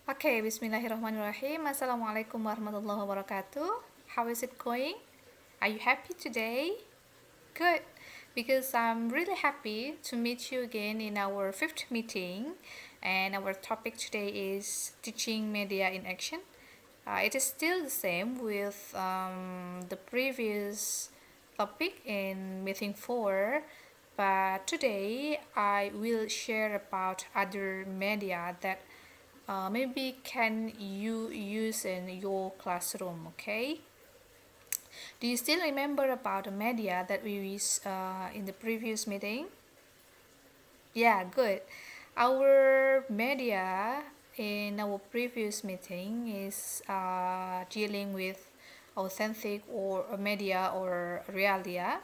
Okay, Bismillahirrahmanirrahim. Assalamualaikum warahmatullahi wabarakatuh. How is it going? Are you happy today? Good, because I'm really happy to meet you again in our fifth meeting, and our topic today is teaching media in action. It is still the same with the previous topic in meeting 4, but today I will share about other media that maybe can you use in your classroom. Okay, do you still remember about the media that we used in the previous meeting? Yeah, good. Our media in our previous meeting is dealing with authentic or media or realia.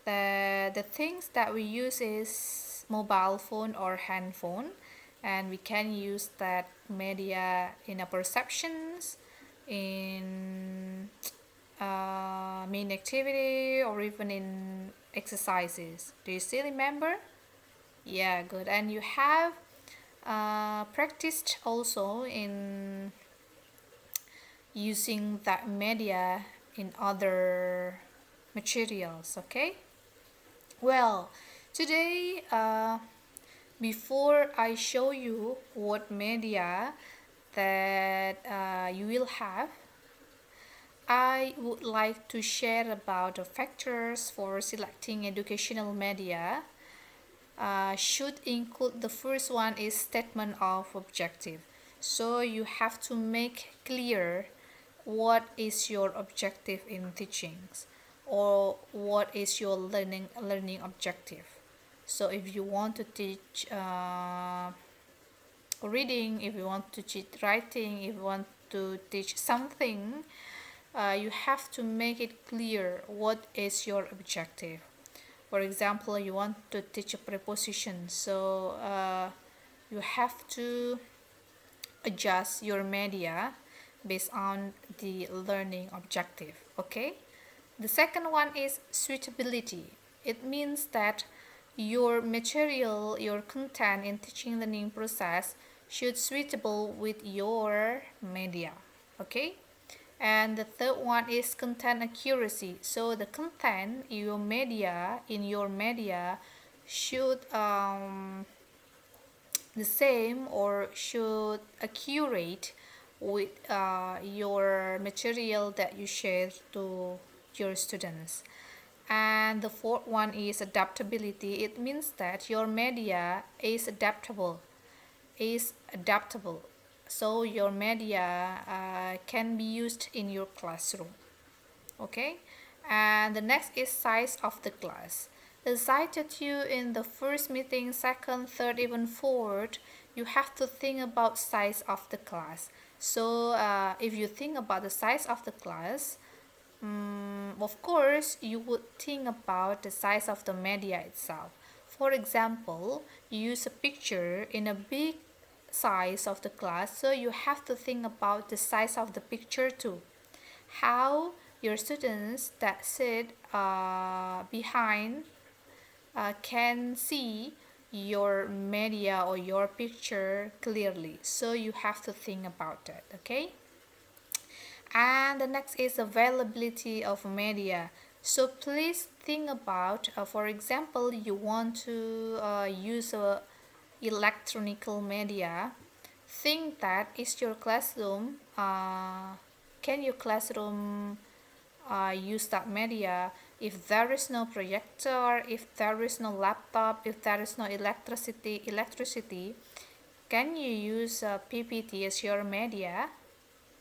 The things that we use is mobile phone or handphone, and we can use that media in our perceptions, in main activity, or even in exercises. Do you still remember? Yeah, good. And you have practiced also in using that media in other materials, okay? Well, today, before I show you what media that you will have, I would like to share about the factors for selecting educational media. Should include the first one is statement of objective. So you have to make clear what is your objective in teachings, or what is your learning objective. So if you want to teach reading, if you want to teach writing, if you want to teach something, you have to make it clear what is your objective. For example, you want to teach a preposition, so you have to adjust your media based on the learning objective. Okay, the second one is suitability. It means that your material, your content in teaching learning process should suitable with your media. Okay, and the third one is content accuracy. So the content in your media should the same or should accurate with your material that you share to your students. And the fourth one is adaptability. It means that your media is adaptable, so your media can be used in your classroom. Okay, and the next is size of the class. As I told you in the first meeting, second, third, even fourth, you have to think about size of the class. So if you think about the size of the class, of course you would think about the size of the media itself. For example, you use a picture in a big size of the class, so you have to think about the size of the picture too. How your students that sit behind can see your media or your picture clearly, so you have to think about that. Okay, and the next is availability of media. So please think about, for example, you want to use a electronical media. Think that is your classroom, can your classroom use that media? If there is no projector, if there is no laptop, if there is no electricity, can you use PPT as your media?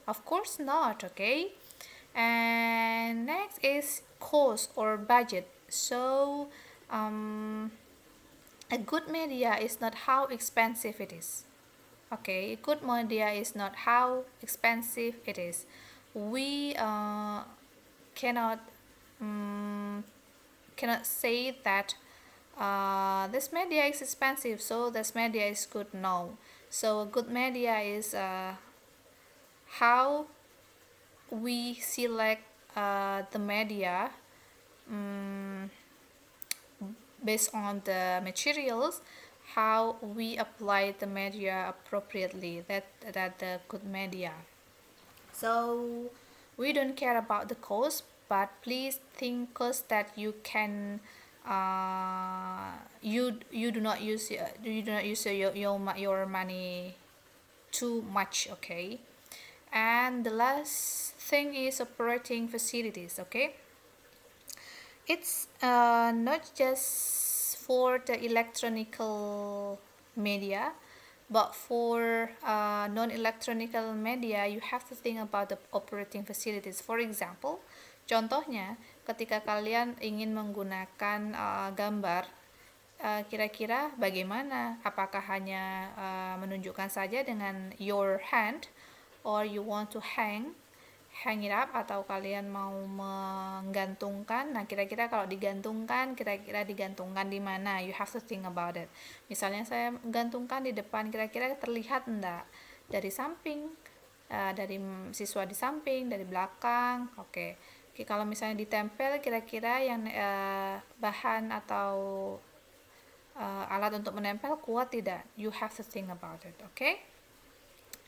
Of course not. Okay, and next is cost or budget. So a good media is not how expensive it is. Okay, a good media is not how expensive it is. We cannot cannot say that this media is expensive, so this media is good. No. So a good media is how we select the media based on the materials, how we apply the media appropriately, that the good media. So we don't care about the cost, but please think cost that you can you do not use your money too much, okay? And the last thing is operating facilities, okay? It's not just for the electronical media, but for non-electronical media, you have to think about the operating facilities. For example, contohnya, ketika kalian ingin menggunakan gambar, kira-kira bagaimana? Apakah hanya menunjukkan saja dengan your hand, or you want to hang it up, atau kalian mau menggantungkan? Nah, kira-kira kalau digantungkan, kira-kira digantungkan di mana? You have to think about it. Misalnya saya gantungkan di depan, kira-kira terlihat enggak? Dari samping, dari siswa di samping, dari belakang. Oke. Kalau misalnya ditempel, kira-kira yang bahan atau alat untuk menempel kuat tidak? You have to think about it, okay?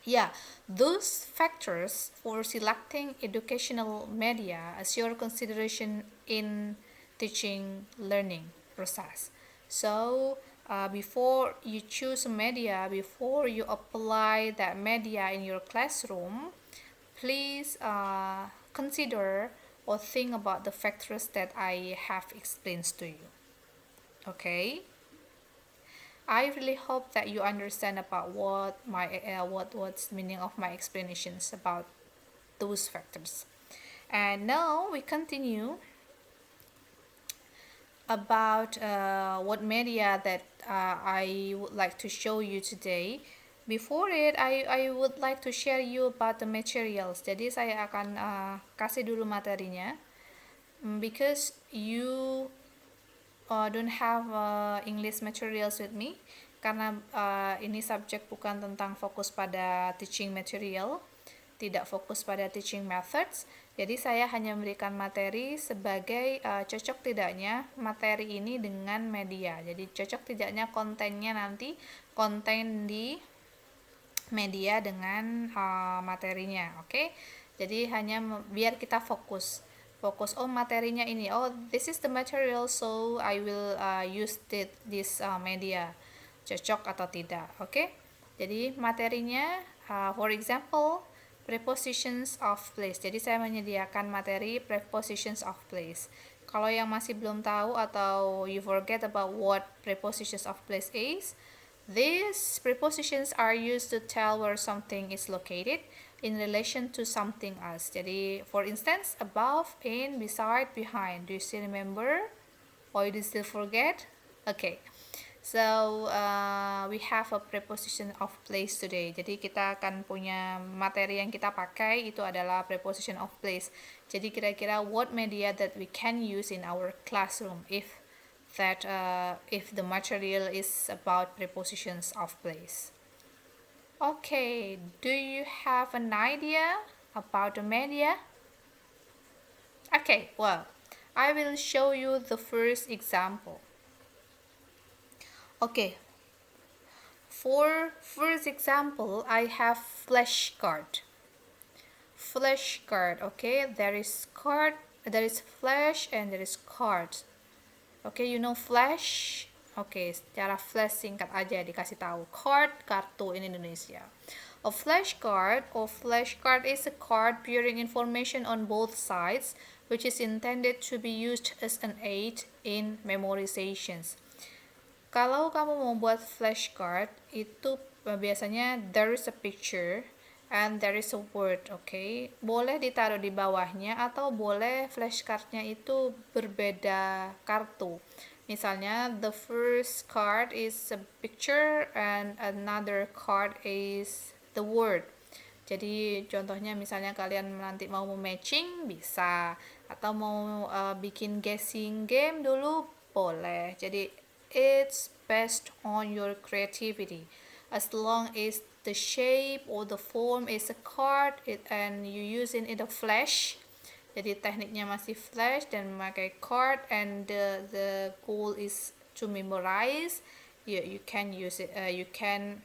Yeah, those factors for selecting educational media as your consideration in teaching learning process. So before you choose a media, before you apply that media in your classroom, please consider or think about the factors that I have explained to you. Okay? I really hope that you understand about what's meaning of my explanations about those factors. And now we continue about what media that I would like to show you today. Before it, I would like to share you about the materials. Jadi saya akan kasih dulu materinya, because you don't have English materials with me, karena ini subjek bukan tentang fokus pada teaching material, tidak fokus pada teaching methods. Jadi saya hanya memberikan materi sebagai cocok tidaknya materi ini dengan media. Jadi cocok tidaknya kontennya nanti konten di media dengan materinya, oke? Jadi hanya biar kita fokus oh materinya ini, oh this is the material, so I will use this media, cocok atau tidak, oke? Jadi materinya for example prepositions of place. Jadi saya menyediakan materi prepositions of place. Kalau yang masih belum tahu atau you forget about what prepositions of place is, these prepositions are used to tell where something is located in relation to something else. Jadi, for instance, above, in, beside, behind. Do you still remember? Or you still forget? Okay. So, we have a preposition of place today. Jadi, kita akan punya materi yang kita pakai itu adalah preposition of place. Jadi, kira-kira what media that we can use in our classroom if the material is about prepositions of place. Okay, do you have an idea about the media? Okay, well, I will show you the first example. Okay, for first example, I have flashcard. Flashcard, okay, there is flash and there is card. Okay, you know flash? Oke, secara flash singkat aja dikasih tahu. Card, kartu in Indonesia. A flashcard is a card bearing information on both sides, which is intended to be used as an aid in memorizations. Kalau kamu mau buat flashcard, itu biasanya there is a picture and there is a word, okay? Boleh ditaruh di bawahnya atau boleh flashcardnya itu berbeda kartu. Misalnya, the first card is a picture and another card is the word. Jadi, contohnya misalnya kalian nanti mau matching, bisa. Atau mau bikin guessing game dulu, boleh. Jadi, it's based on your creativity. As long as the shape or the form is a card and you using it a flash, jadi tekniknya masih flash dan memakai card, and the goal is to memorize, you can use it, you can